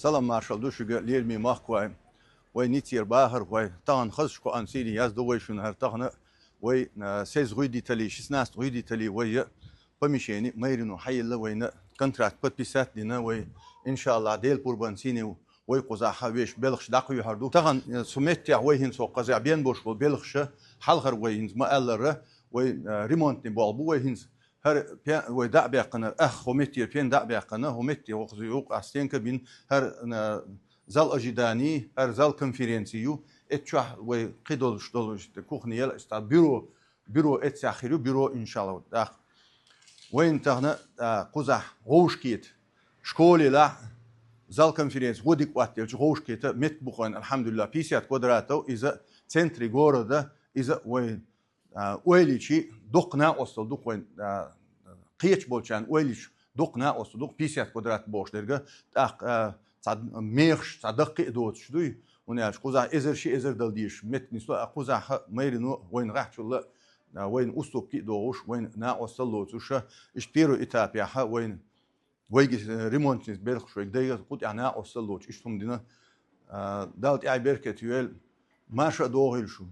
سلام مارشال دوشجا ليرمي ماخوي وي نيتير باهر وي تان خزشكو انسيدي ياز دوي شون هر تغنا وي 16 رue d'Italie 16 rue d'Italie وي помещение ميرينو حيلا وين كونتراكت подписать دينا وي ان شاء الله ديل بوربانسيني وي قزاحه ويش بلخش داقو يهردو تغن سميتيا وي هين سو قزا بين بوش بلخش حلغر وي هين ما الر وي ريمونت بولبو وي هين هر وي دع بيقنا همتي بين دع بيقنا همتي وخزيوق استينك بين هر زال اجداني هر زال كونفرنسيو اتشح وي قيدولش دولش كوخنيال استا بيرو اتساخيرو بيرو ان شاء الله داخ وين تغنا قزح غوشكيت شكولي لا زال كونفرنس وديك وقت غوشكيت مت بخون الحمد لله 50 كوادراتو اذا центре города اذا وين ويليشي دقنا أصل دق وين قيش بولشان ويليش دقنا أصل دق 50 كوادرات بوشلرجا تاق صاد ميرش صادق دوت شدوي وناش قزح إزر شيء إزر دلديش مت نسوا قزح ميرنو وين راح شو وين أسلوب كي دوش وين نا أصل لوتوش إشبيرو إتابيها وين ويجي ريمونت بيرخ شوي دقيقة قلت أنا أصل لوتش إيش هم دينا دالت أي بركة يويل ما شاء دوغيل شو